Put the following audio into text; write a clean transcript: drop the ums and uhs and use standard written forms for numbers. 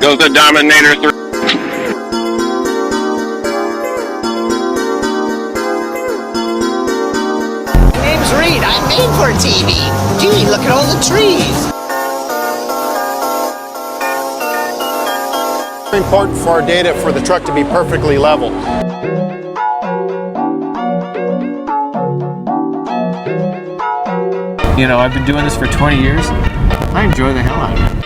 Goes the Dominator 3. Name's Reed. I'm made for TV. Gee, look at all the trees. It's important for our data for the truck to be perfectly level. You know, I've been doing this for 20 years. I enjoy the hell out of it.